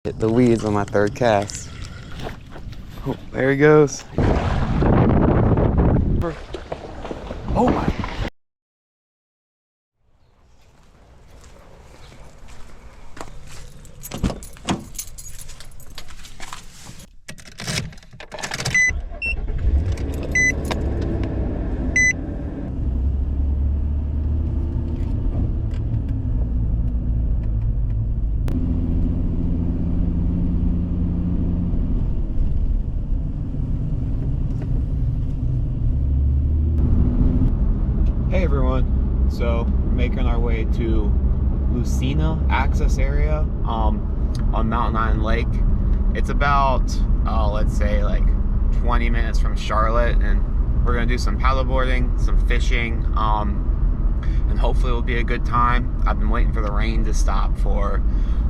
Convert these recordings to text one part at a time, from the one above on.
Hit the weeds on my third cast. Oh, there he goes. Oh my. Hey everyone, so making our way to Lucia access area on Mountain Island Lake. It's about, let's say like 20 minutes from Charlotte, and we're gonna do some paddleboarding, some fishing, and hopefully it'll be a good time. I've been waiting for the rain to stop for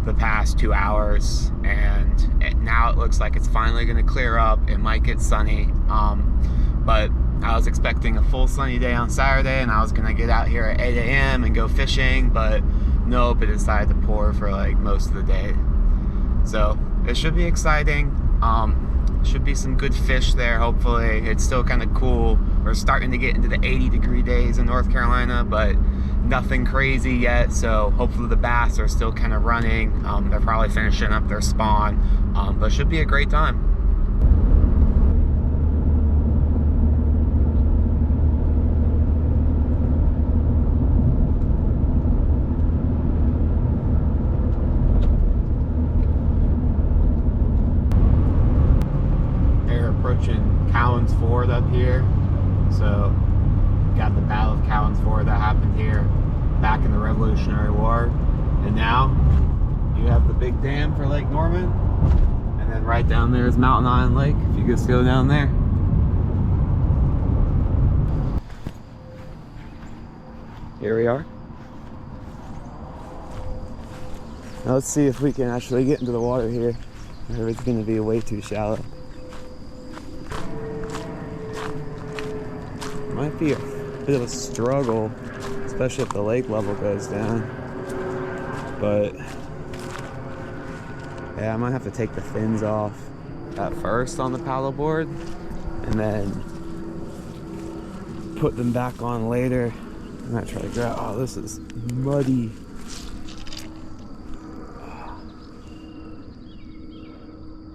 the past 2 hours, and now it looks like it's finally gonna clear up. It might get sunny, but I was expecting a full sunny day on Saturday, and I was gonna get out here at 8 a.m. and go fishing, but nope, it decided to pour for like most of the day. So it should be exciting. Should be some good fish there, hopefully. It's still kind of cool. We're starting to get into the 80-degree days in North Carolina, but nothing crazy yet, so hopefully the bass are still kind of running. They're probably finishing up their spawn, but it should be a great time. Approaching Cowan's Ford up here, so got the Battle of Cowan's Ford that happened here back in the Revolutionary War, and now you have the big dam for Lake Norman, and then right down there is Mountain Island Lake if you just go down there. Here we are. Now let's see if we can actually get into the water here, or it's going to be way too shallow. Might be a bit of a struggle, especially if the lake level goes down. But yeah, I might have to take the fins off at first on the paddleboard and then put them back on later. I'm gonna try to grab. Oh, this is muddy.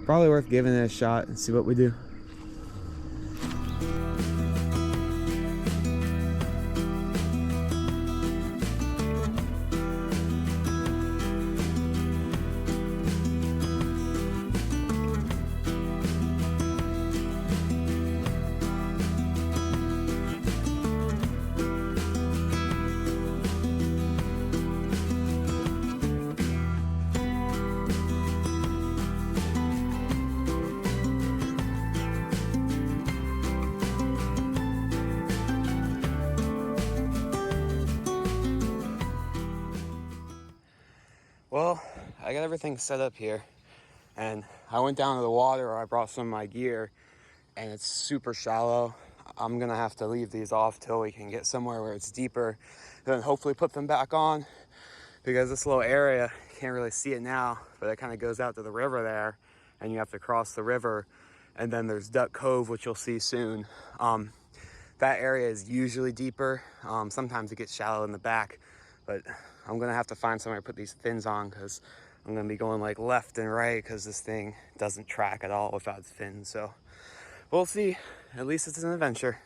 Probably worth giving it a shot and see what we do. Well, I got everything set up here, and I went down to the water. I brought some of my gear, and it's super shallow. I'm gonna have to leave these off till we can get somewhere where it's deeper, and then hopefully put them back on, because this little area, you can't really see it now, but it kind of goes out to the river there, and you have to cross the river, and then there's Duck Cove, which you'll see soon. That area is usually deeper. Sometimes it gets shallow in the back, but I'm gonna have to find somewhere to put these fins on, because I'm gonna be going like left and right, because this thing doesn't track at all without its fins. So we'll see. At least it's an adventure.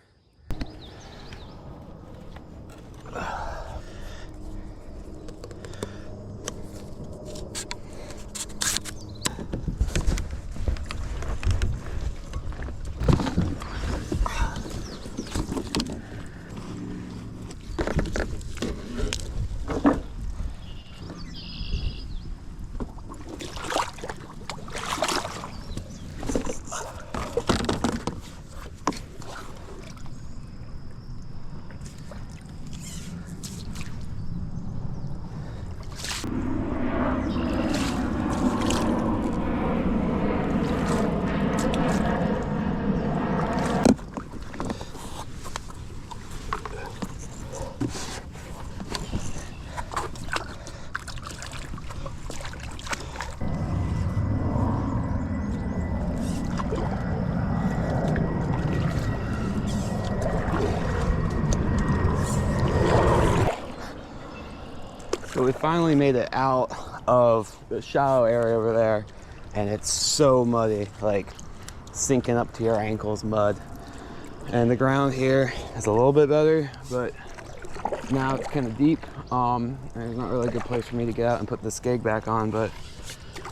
we finally made it out of the shallow area over there, and it's so muddy, like sinking up to your ankles mud. And the ground here is a little bit better, but now it's kind of deep. And there's not really a good place for me to get out and put the skeg back on, but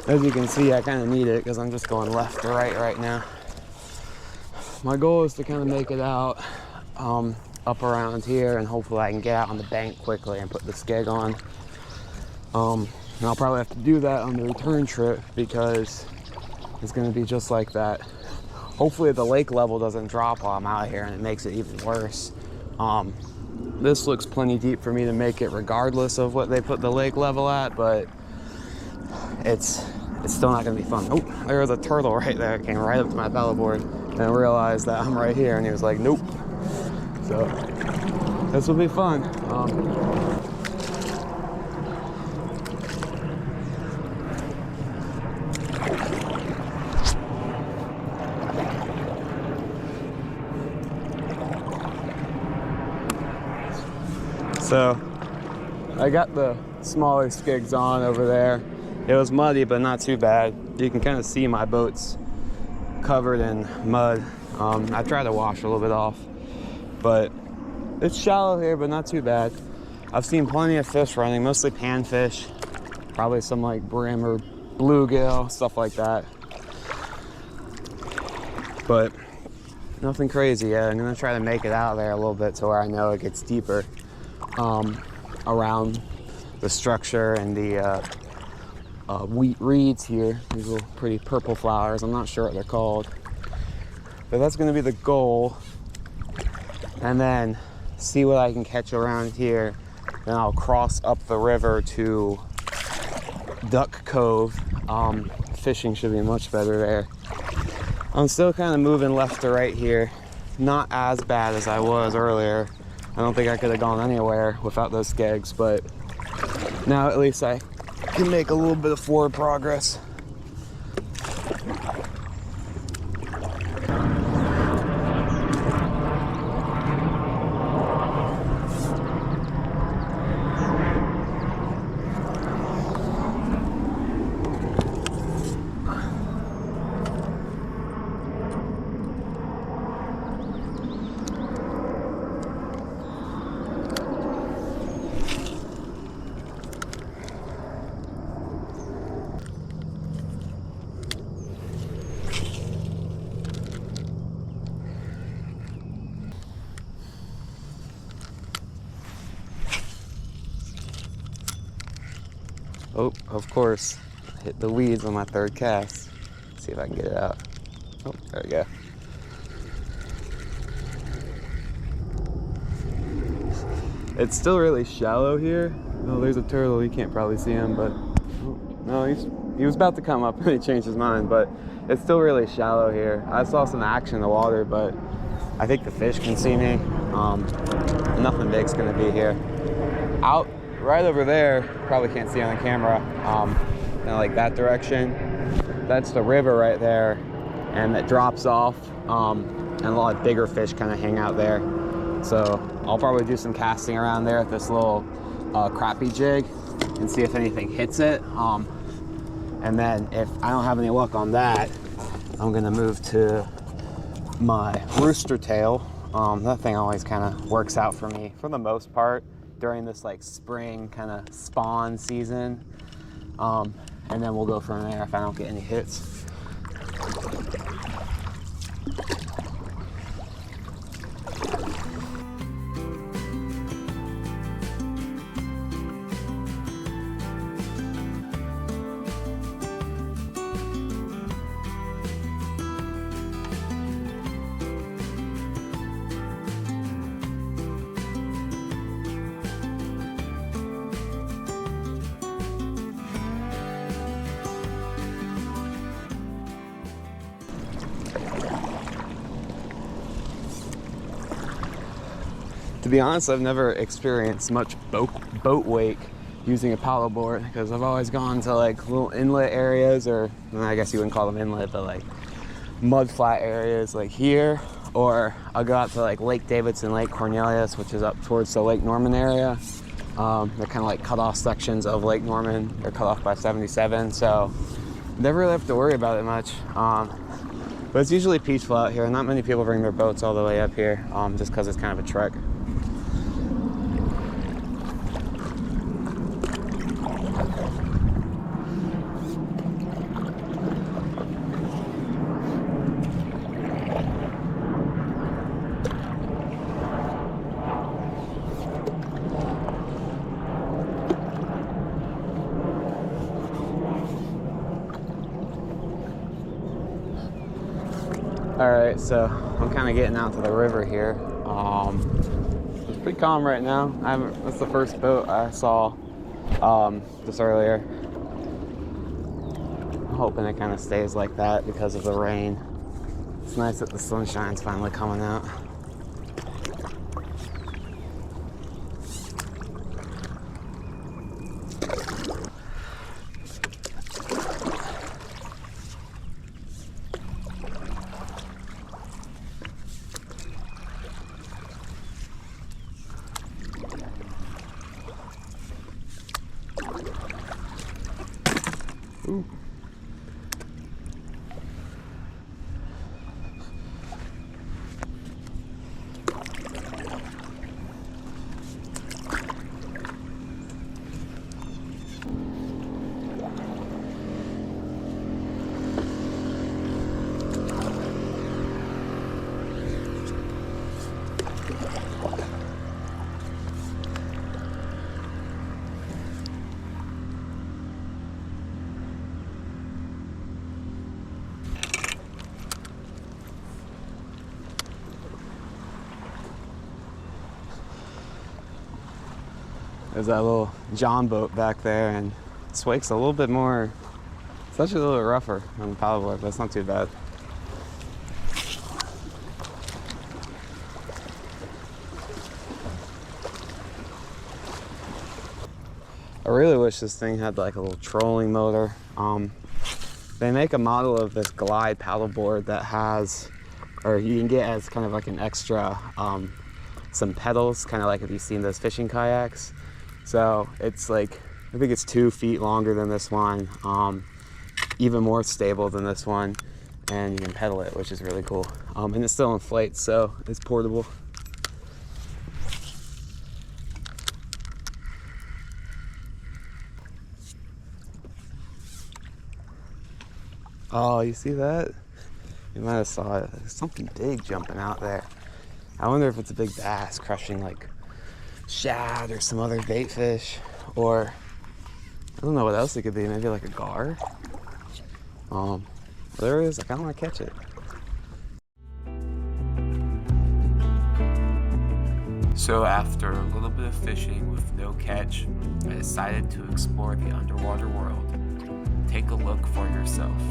as you can see, I kind of need it because I'm just going left to right now. My goal is to kind of make it out up around here, and hopefully I can get out on the bank quickly and put the skeg on. And I'll probably have to do that on the return trip because it's going to be just like that. Hopefully the lake level doesn't drop while I'm out here and it makes it even worse. This looks plenty deep for me to make it regardless of what they put the lake level at, but it's still not going to be fun. Oh, there was a turtle right there. It came right up to my paddleboard and I realized that I'm right here, and he was like, nope. So this will be fun. So I got the smaller skigs on over there. It was muddy, but not too bad. You can kind of see my boat's covered in mud. I tried to wash a little bit off, but it's shallow here, but not too bad. I've seen plenty of fish running, mostly panfish, probably some like brim or bluegill, stuff like that. But nothing crazy yet. I'm gonna try to make it out there a little bit to where I know it gets deeper around the structure and the wheat reeds here. These little pretty purple flowers. I'm not sure what they're called, but that's going to be the goal. And then see what I can catch around here. Then I'll cross up the river to Duck Cove. Fishing should be much better there. I'm still kind of moving left to right here. Not as bad as I was earlier. I don't think I could have gone anywhere without those skegs, but now at least I can make a little bit of forward progress. Oh, of course, hit the weeds on my third cast. Let's see if I can get it out. Oh, there we go. It's still really shallow here. Oh, there's a turtle. You can't probably see him, but oh, no, he was about to come up and he changed his mind, but it's still really shallow here. I saw some action in the water, but I think the fish can see me. Nothing big's gonna be here. Out right over there, probably can't see on the camera, kind of like that direction. That's the river right there, and it drops off, and a lot of bigger fish kind of hang out there. So I'll probably do some casting around there with this little crappie jig and see if anything hits it. And then if I don't have any luck on that, I'm gonna move to my rooster tail. That thing always kind of works out for me for the most part during this like spring kind of spawn season. And then we'll go from there if I don't get any hits. To be honest, I've never experienced much boat wake using a paddleboard because I've always gone to like little inlet areas, or I guess you wouldn't call them inlet, but like mud flat areas like here, or I'll go out to like Lake Davidson, Lake Cornelius, which is up towards the Lake Norman area. They're kind of like cut off sections of Lake Norman. They're cut off by 77, so never really have to worry about it much. But it's usually peaceful out here. Not many people bring their boats all the way up here, just because it's kind of a trek. Alright, so I'm kind of getting out to the river here. It's pretty calm right now. That's the first boat I saw just earlier. I'm hoping it kind of stays like that because of the rain. It's nice that the sunshine's finally coming out. Ooh. There's that little John boat back there, and this wake's a little bit more, it's actually a little rougher than the paddleboard, but it's not too bad. I really wish this thing had like a little trolling motor. They make a model of this glide paddleboard that has, or you can get as kind of like an extra, some pedals, kind of like if you've seen those fishing kayaks. So it's like, I think it's 2 feet longer than this one, even more stable than this one, and you can pedal it, which is really cool. And it still inflates, so it's portable. Oh, you see that? You might have saw it. There's something big jumping out there. I wonder if it's a big bass crushing like shad or some other bait fish, or I don't know what else it could be. Maybe like a gar. There it is. I kind of want to catch it. So after a little bit of fishing with no catch, I decided to explore the underwater world. Take a look for yourself.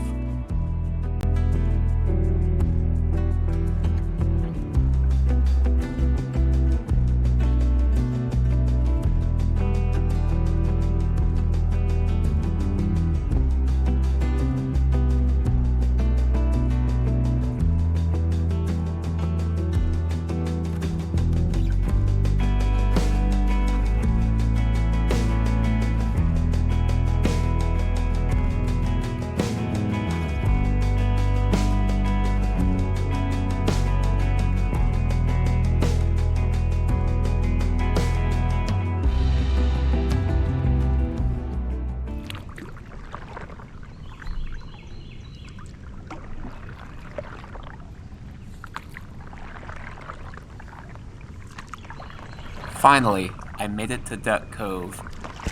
Finally, I made it to Duck Cove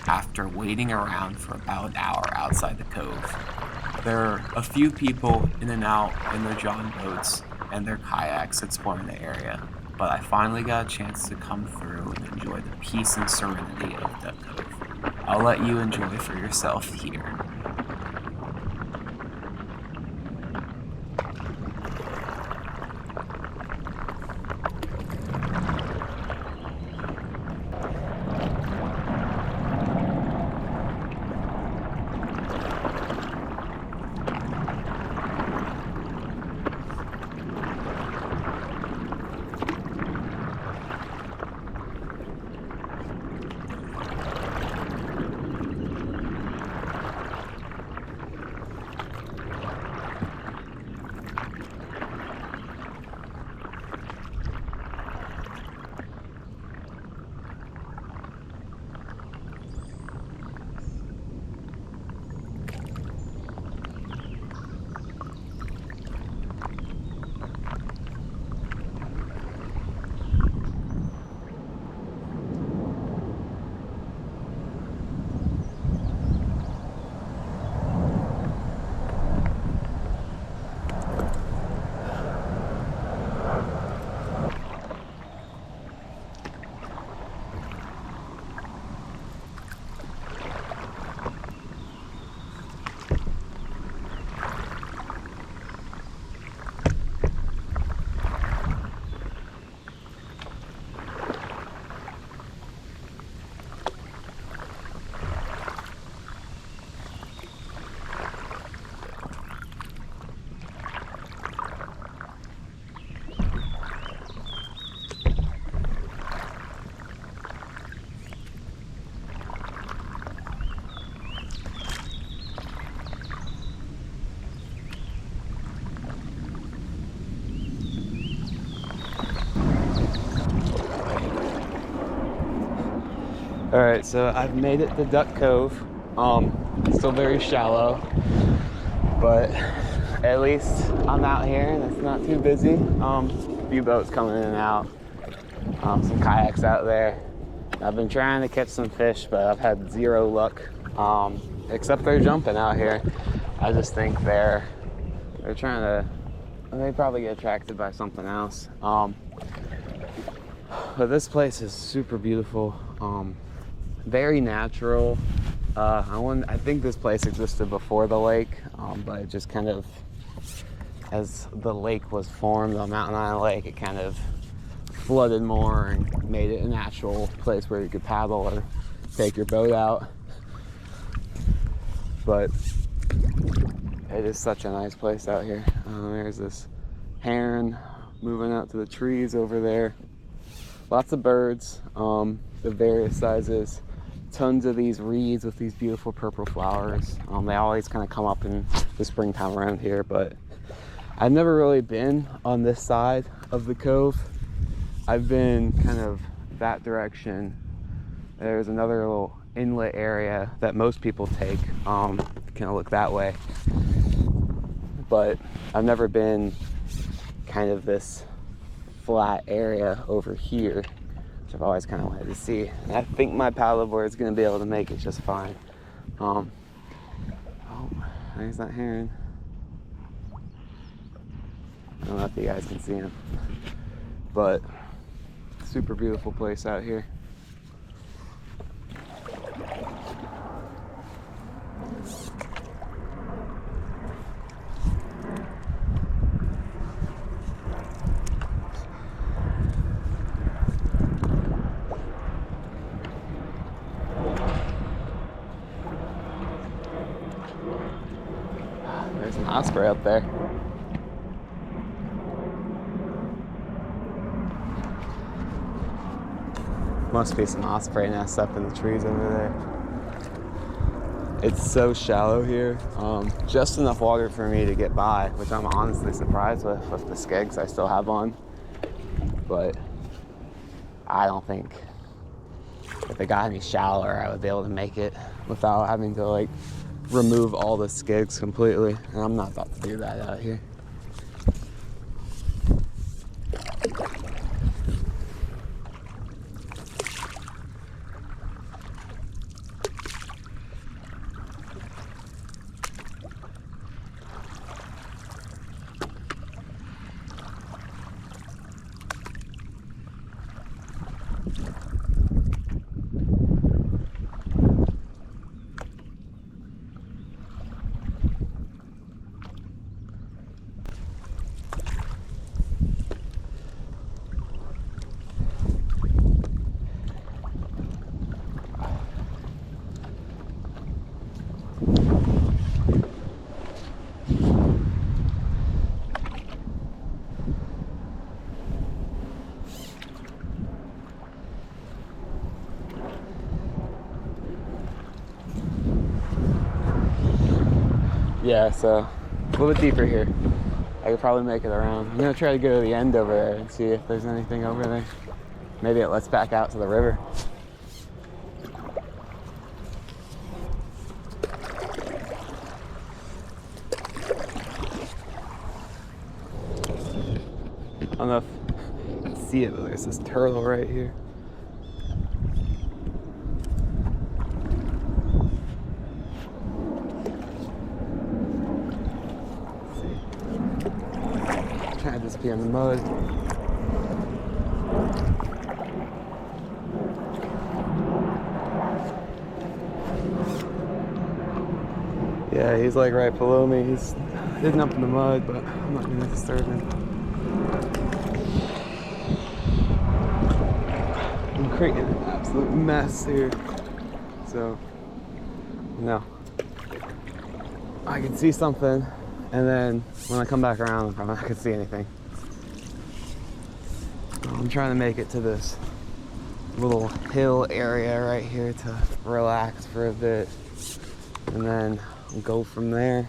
after waiting around for about an hour outside the cove. There are a few people in and out in their john boats and their kayaks exploring the area, but I finally got a chance to come through and enjoy the peace and serenity of Duck Cove. I'll let you enjoy for yourself here. All right, so I've made it to Duck Cove. Still very shallow, but at least I'm out here and it's not too busy. A few boats coming in and out, some kayaks out there. I've been trying to catch some fish, but I've had zero luck, except they're jumping out here. I just think they're trying to, they probably get attracted by something else. But this place is super beautiful, very natural. I think this place existed before the lake, but it just kind of, as the lake was formed on Mountain Island Lake, it kind of flooded more and made it a natural place where you could paddle or take your boat out. But it is such a nice place out here. There's this heron moving out to the trees over there. Lots of birds of various sizes. Tons of these reeds with these beautiful purple flowers. They always kind of come up in the springtime around here, but I've never really been on this side of the cove. I've been kind of that direction. There's another little inlet area that most people take, kind of look that way. But I've never been kind of this flat area over here, which I've always kind of wanted to see. And I think my paddleboard is going to be able to make it just fine. Oh, there's that heron. I don't know if you guys can see him, but super beautiful place out here. There's an osprey up there. Must be some osprey nests up in the trees over there. It's so shallow here. Just enough water for me to get by, which I'm honestly surprised with the skegs I still have on. But I don't think if it got any shallower, I would be able to make it without having to like remove all the skigs completely. And I'm not about to do that out here. Yeah, so a little bit deeper here. I could probably make it around. I'm gonna try to go to the end over there and see if there's anything over there. Maybe it lets back out to the river. I don't know if you can see it, but there's this turtle right here. Trying to disappear in the mud. Yeah, he's like right below me. He's hidden up in the mud, but I'm not gonna disturb him. I'm creating an absolute mess here. So, no. I can see something. And then when I come back around, I'm probably not gonna see anything. I'm trying to make it to this little hill area right here to relax for a bit. And then we'll go from there.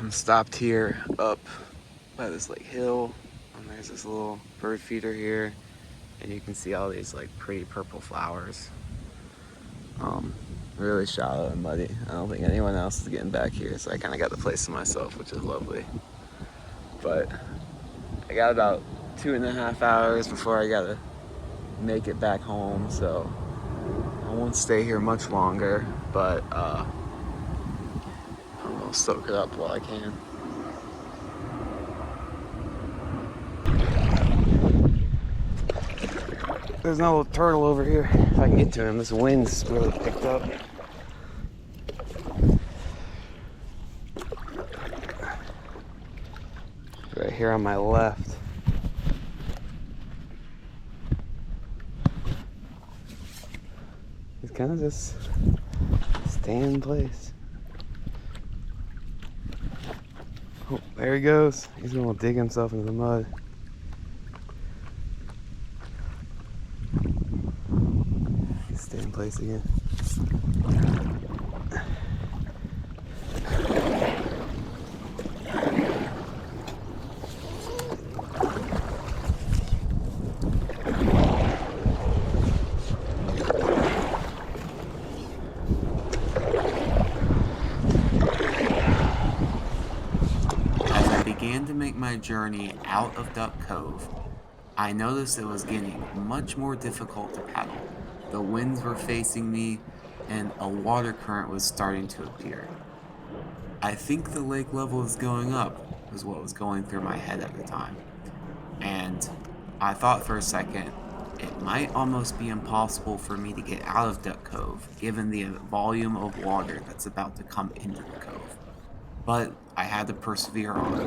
I'm stopped here up by this like hill on There's this little bird feeder here, and you can see all these like pretty purple flowers. Really shallow and muddy. I don't think anyone else is getting back here, so I kind of got the place to myself, which is lovely. But I got about 2.5 hours before I gotta make it back home, so I won't stay here much longer, but I'm gonna soak it up while I can. There's no little turtle over here. If I can get to him, this wind's really picked up. Right here on my left. He's kind of just staying in place. Oh, there he goes. He's gonna dig himself into the mud. He's staying in place again. To make my journey out of Duck Cove, I noticed it was getting much more difficult to paddle. The winds were facing me and a water current was starting to appear. I think the lake level is going up, was what was going through my head at the time. And I thought for a second it might almost be impossible for me to get out of Duck Cove given the volume of water that's about to come into the cove. But I had to persevere on.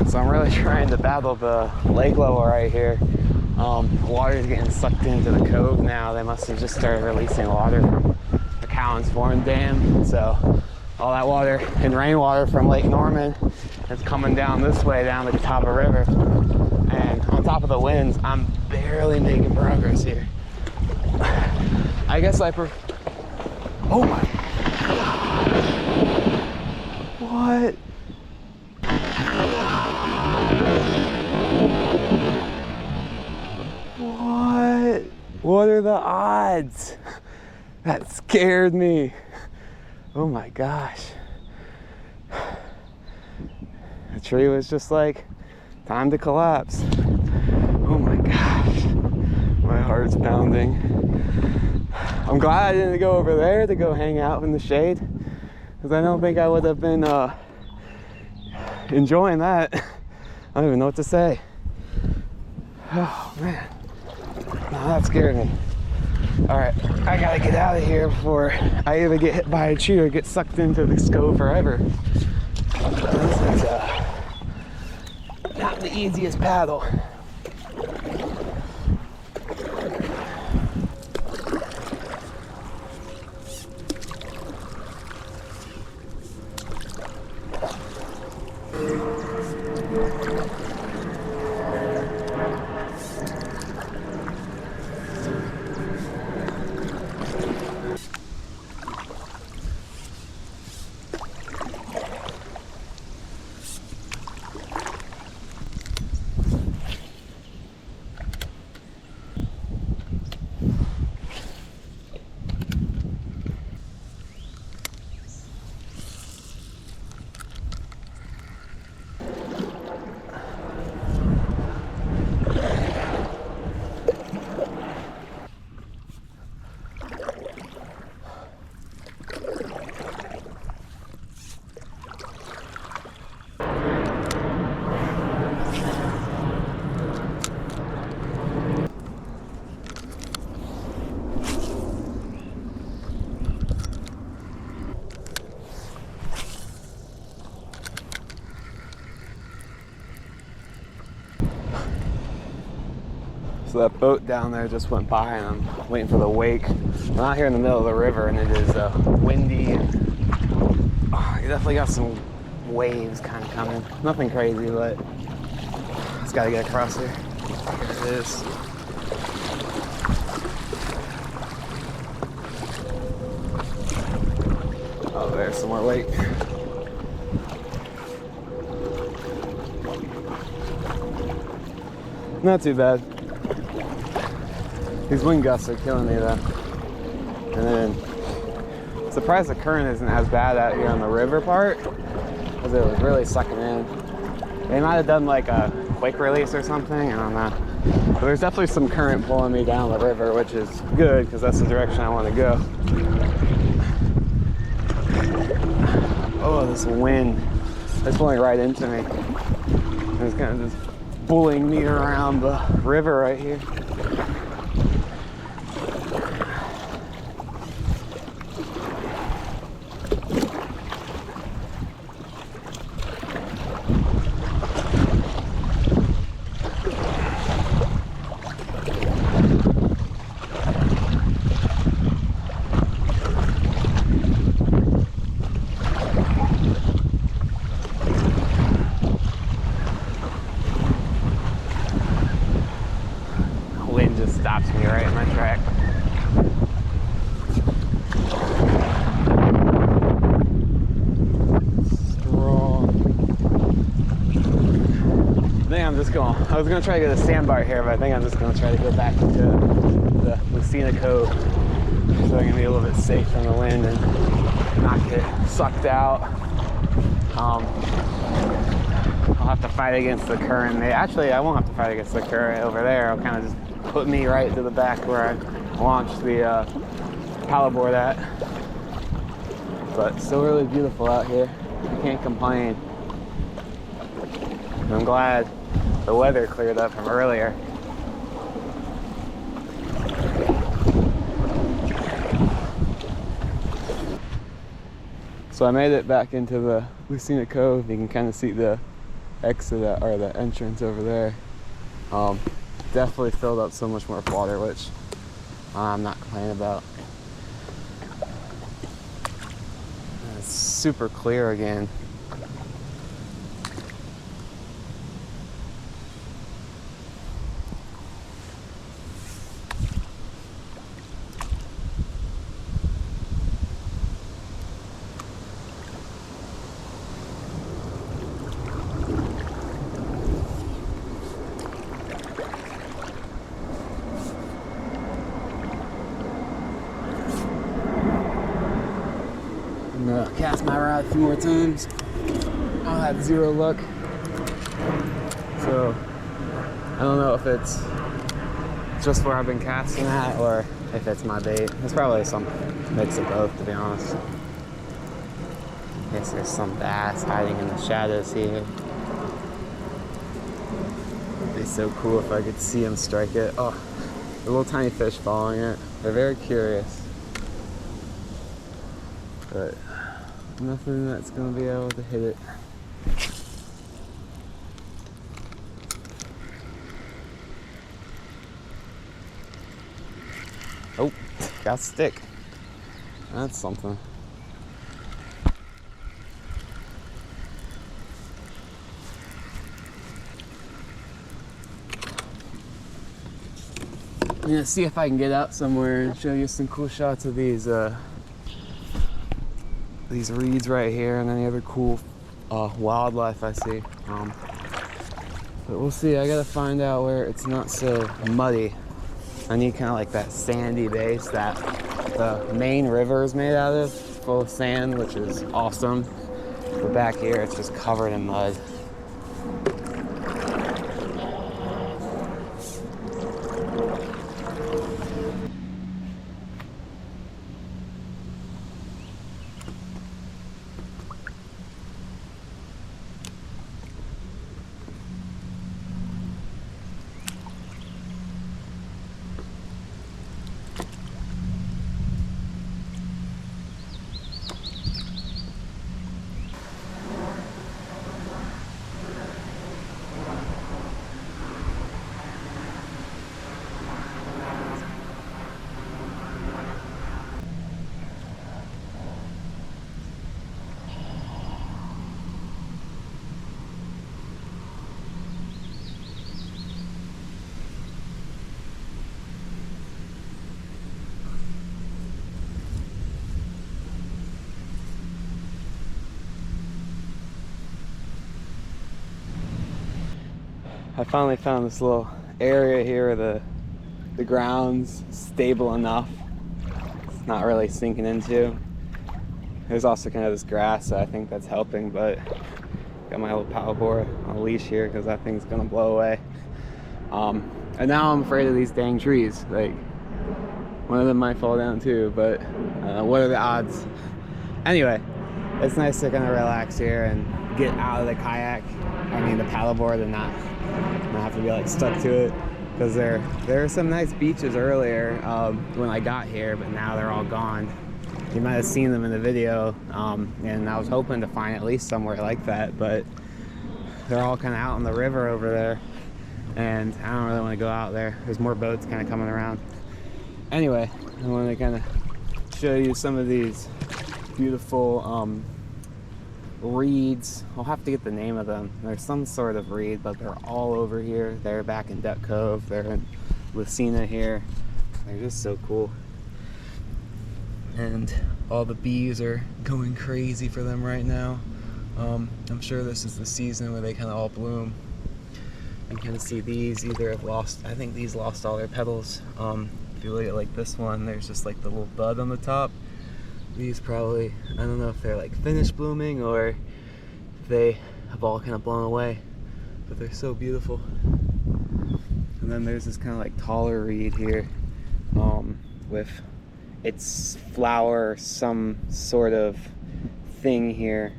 So I'm really trying to battle the lake level right here. Water's getting sucked into the cove now. They must have just started releasing water from the Cowan's Form Dam. So all that water and rainwater from Lake Norman is coming down this way, down the Catawba River. And on top of the winds, I'm barely making progress here. I guess oh my God. What? What are the odds? That scared me. Oh my gosh. The tree was just like, time to collapse. Oh my gosh. My heart's pounding. I'm glad I didn't go over there to go hang out in the shade, because I don't think I would have been enjoying that. I don't even know what to say. Oh man. No, that scared me. Alright, I gotta get out of here before I either get hit by a tree or get sucked into this cove forever. This is not the easiest paddle. So that boat down there just went by, and I'm waiting for the wake. I'm out here in the middle of the river, and it is windy. And, you definitely got some waves kind of coming. Nothing crazy, but just gotta get across here. Here it is. Oh, there's some more wake. Not too bad. These wind gusts are killing me though. And then, surprised the current isn't as bad out here on the river part, because it was really sucking in. They might have done like a quick release or something, I don't know. But there's definitely some current pulling me down the river, which is good, because that's the direction I want to go. Oh, this wind. It's blowing right into me. It's kind of just bullying me around the river right here. Wind just stops me right in my track. Strong. I think I'm just going. I was going to try to get a sandbar here, but I think I'm just going to try to go back into the Lucia Cove so I can be a little bit safe from the wind and not get sucked out. I'll have to fight against the current. Actually, I won't have to fight against the current over there. It'll kind of just put me right to the back where I launched the paddleboard at. But still really beautiful out here. I can't complain. And I'm glad the weather cleared up from earlier. So I made it back into the Lucia Cove. You can kind of see the exit or the entrance over there. Definitely filled up so much more water, which I'm not complaining about. And it's super clear again. I'm gonna cast my rod a few more times. I had zero luck. So I don't know if it's just where I've been casting at or if it's my bait. It's probably some mix of both, to be honest. I guess there's some bass hiding in the shadows here. It'd be so cool if I could see them strike it. Oh, the little tiny fish following it. They're very curious. But nothing that's gonna be able to hit it. Oh, got a stick. That's something. I'm gonna see if I can get out somewhere and show you some cool shots of these reeds right here and any other cool wildlife I see. But we'll see. I gotta find out where it's not so muddy. I need kind of like that sandy base that the main river is made out of, full of sand, which is awesome. But back here, it's just covered in mud. I finally found this little area here where the ground's stable enough. It's not really sinking into. There's also kind of this grass, so I think that's helping, but got my little paddleboard on a leash here because that thing's gonna blow away. And now I'm afraid of these dang trees. Like, one of them might fall down too, but what are the odds? Anyway, it's nice to kind of relax here and get out of the kayak, the paddleboard, and not have to be like stuck to it. Because there were some nice beaches earlier when I got here, but now they're all gone. You might have seen them in the video, and I was hoping to find at least somewhere like that, but they're all kind of out on the river over there, and I don't really want to go out there. There's more boats kind of coming around. Anyway, I want to kind of show you some of these beautiful reeds. I'll have to get the name of them. There's some sort of reed, but they're all over here. They're back in Duck Cove. They're in Lucia here. They're just so cool. And all the bees are going crazy for them right now. I'm sure this is the season where they kind of all bloom. You can kind of see these either have lost, I think these lost all their petals. If you look at like this one, there's just like the little bud on the top. These probably, I don't know if they're like finished blooming or if they have all kind of blown away, but they're so beautiful. And then there's this kind of like taller reed here with its flower, some sort of thing here.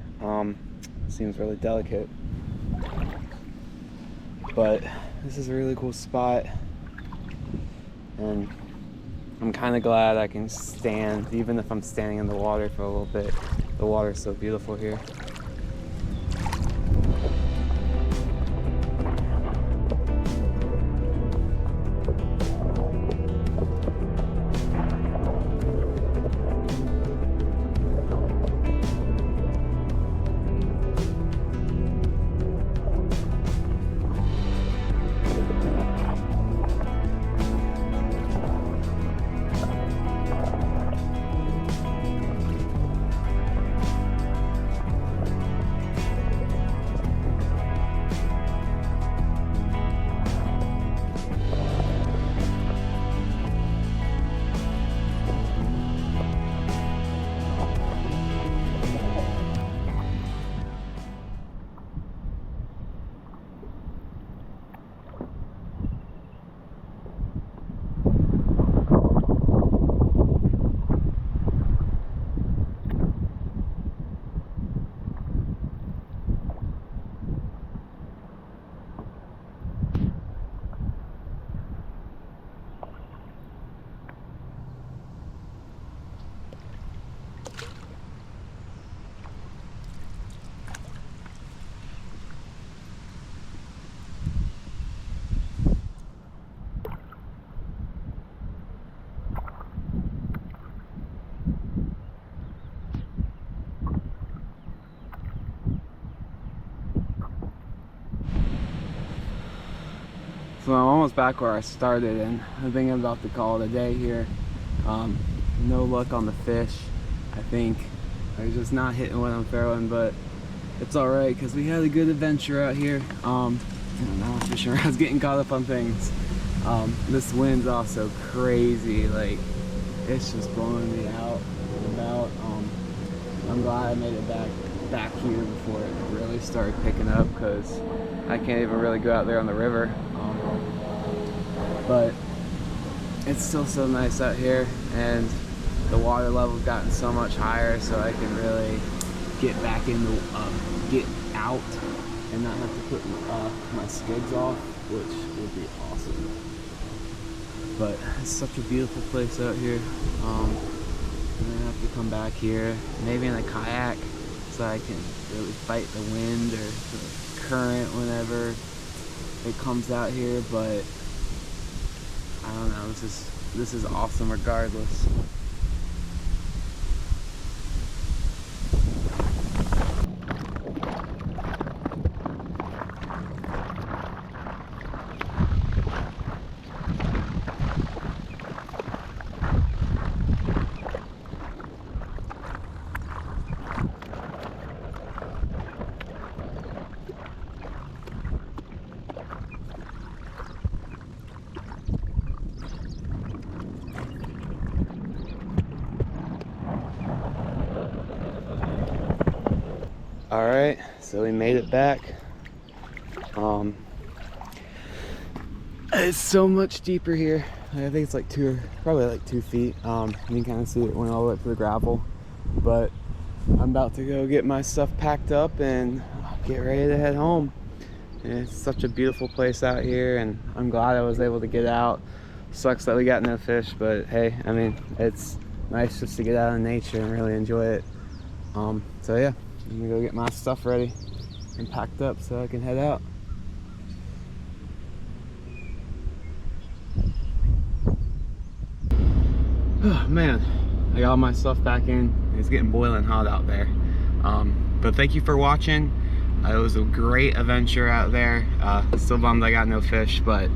Seems really delicate, but this is a really cool spot, and I'm kind of glad I can stand, even if I'm standing in the water for a little bit. The water's so beautiful here. So I'm almost back where I started, and I'm thinking about to call it a day here. No luck on the fish. I think I'm just not hitting what I'm throwing, but it's alright because we had a good adventure out here. Now I'm fishing around, getting caught up on things. This wind's also crazy, like it's just blowing me out and about. I'm glad I made it back here before it really started picking up, because I can't even really go out there on the river. But it's still so nice out here, and the water level's gotten so much higher, so I can really get back in the get out and not have to put my skids off, which would be awesome. But it's such a beautiful place out here. I'm gonna have to come back here, maybe in a kayak, so I can really fight the wind or the current whenever it comes out here. But I don't know, this is awesome regardless. All right, so we made it back. It's so much deeper here. I think it's like probably like 2 feet. You can kind of see it went all the way up to the gravel. But I'm about to go get my stuff packed up and get ready to head home. And it's such a beautiful place out here, and I'm glad I was able to get out. Sucks that we got no fish, but hey, I mean, it's nice just to get out in nature and really enjoy it. So yeah, I'm gonna go get my stuff ready and packed up so I can head out. Oh man, I got all my stuff back in. It's getting boiling hot out there. But thank you for watching. It was a great adventure out there. Still bummed I got no fish, but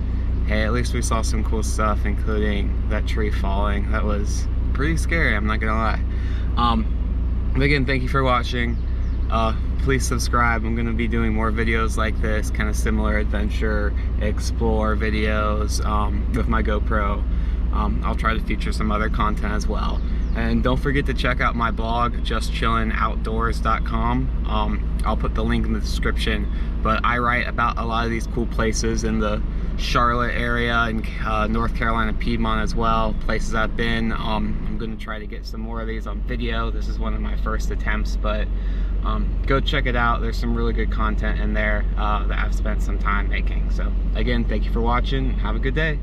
hey, at least we saw some cool stuff, including that tree falling. That was pretty scary, I'm not gonna lie. But again, thank you for watching. Please subscribe. I'm gonna be doing more videos like this, kind of similar adventure, explore videos with my GoPro. I'll try to feature some other content as well. And don't forget to check out my blog, justchillinoutdoors.com. I'll put the link in the description, but I write about a lot of these cool places in the Charlotte area and North Carolina, Piedmont as well, places I've been. I'm gonna try to get some more of these on video. This is one of my first attempts, but go check it out. There's some really good content in there that I've spent some time making. So again, thank you for watching. Have a good day.